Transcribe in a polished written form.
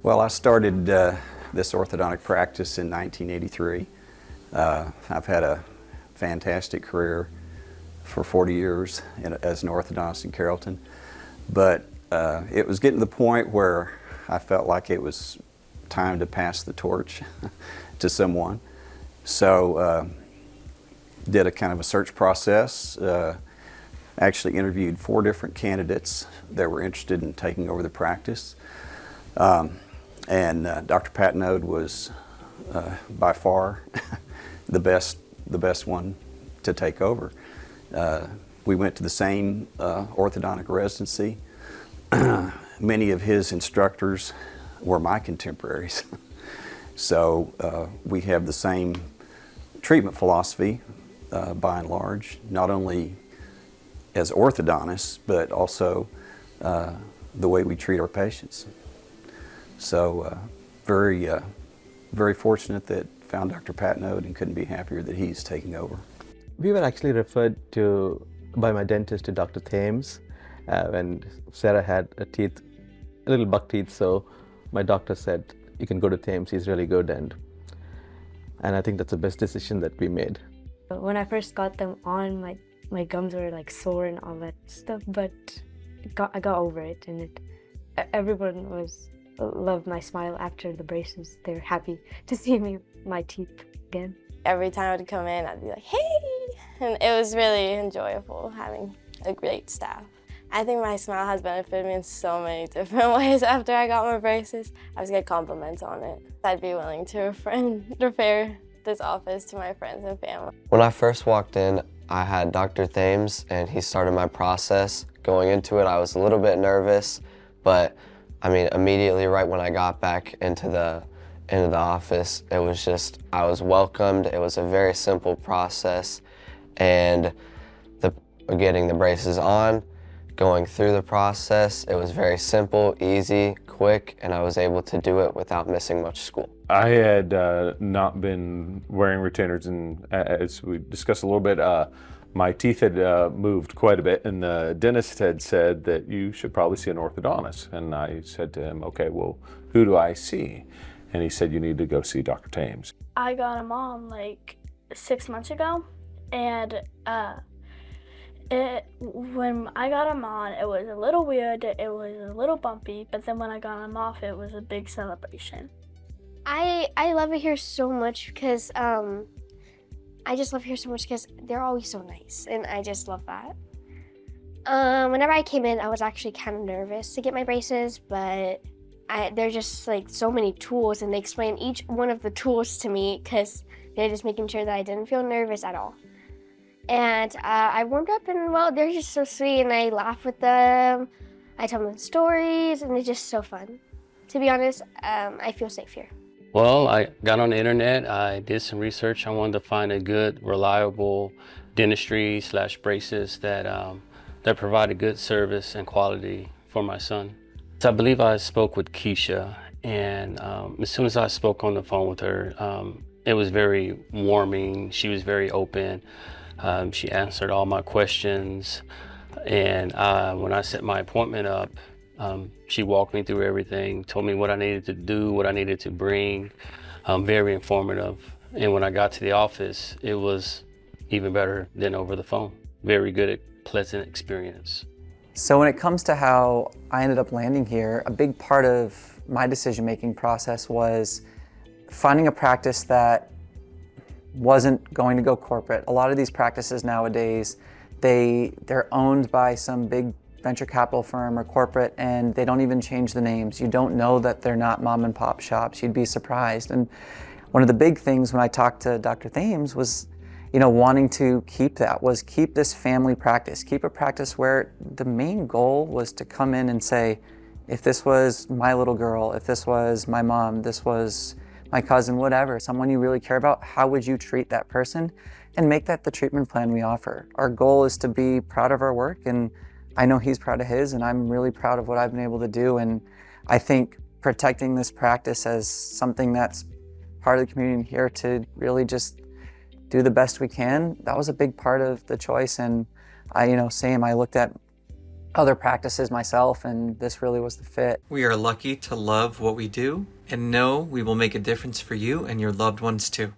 Well, I started this orthodontic practice in 1983. I've had a fantastic career for 40 years as an orthodontist in Carrollton, but it was getting to the point where I felt like it was time to pass the torch to someone. So did a kind of a search process, actually interviewed 4 different candidates that were interested in taking over the practice. And Dr. Patenaude was by far the best one to take over. We went to the same orthodontic residency. Many of his instructors were my contemporaries. So we have the same treatment philosophy by and large, not only as orthodontists, but also the way we treat our patients. So very fortunate that found Dr. Patenaude and couldn't be happier that he's taking over. We were actually referred to by my dentist to Dr. Thames when Sarah had a little buck teeth, so my doctor said, you can go to Thames, he's really good, and I think that's the best decision that we made. When I first got them on, my gums were like sore and all that stuff, but I got over it, and everyone loved my smile after the braces. They were happy to see my teeth again. Every time I would come in, I'd be like, hey! And it was really enjoyable having a great staff. I think my smile has benefited me in so many different ways after I got my braces. I was getting compliments on it. I'd be willing to refer this office to my friends and family. When I first walked in, I had Dr. Thames, and he started my process. Going into it, I was a little bit nervous, but I mean, immediately right when I got back into the office, it was just, I was welcomed. It was a very simple process, and getting the braces on, going through the process, it was very simple, easy, quick, and I was able to do it without missing much school. I had not been wearing retainers, and as we discussed a little bit, my teeth had moved quite a bit, and the dentist had said that you should probably see an orthodontist. And I said to him, okay, well, who do I see? And he said, you need to go see Dr. Thames. I got him on like 6 months ago, and when I got him on, it was a little weird, it was a little bumpy, but then when I got him off, it was a big celebration. I love it here so much because I just love here so much because they're always so nice, and I just love that. Whenever I came in, I was actually kind of nervous to get my braces, but there's just like so many tools, and they explain each one of the tools to me because they're just making sure that I didn't feel nervous at all. And I warmed up, and well, they're just so sweet, and I laugh with them. I tell them stories, and it's just so fun. To be honest, I feel safe here. Well, I got on the internet, I did some research. I wanted to find a good, reliable dentistry / braces that provided good service and quality for my son. So I believe I spoke with Keisha, and as soon as I spoke on the phone with her, it was very warming. She was very open. She answered all my questions, and when I set my appointment up, she walked me through everything, told me what I needed to do, what I needed to bring, very informative. And when I got to the office, it was even better than over the phone. Very good, pleasant experience. So when it comes to how I ended up landing here, a big part of my decision-making process was finding a practice that wasn't going to go corporate. A lot of these practices nowadays, they're owned by some big venture capital firm or corporate, and they don't even change the names. You don't know that they're not mom and pop shops. You'd be surprised. And one of the big things when I talked to Dr. Thames was, wanting to keep this family practice, keep a practice where the main goal was to come in and say, if this was my little girl, if this was my mom, this was my cousin, whatever, someone you really care about, how would you treat that person? And make that the treatment plan we offer. Our goal is to be proud of our work, and I know he's proud of his, and I'm really proud of what I've been able to do. And I think protecting this practice as something that's part of the community here to really just do the best we can, that was a big part of the choice. And Sam, I looked at other practices myself, and this really was the fit. We are lucky to love what we do and know we will make a difference for you and your loved ones too.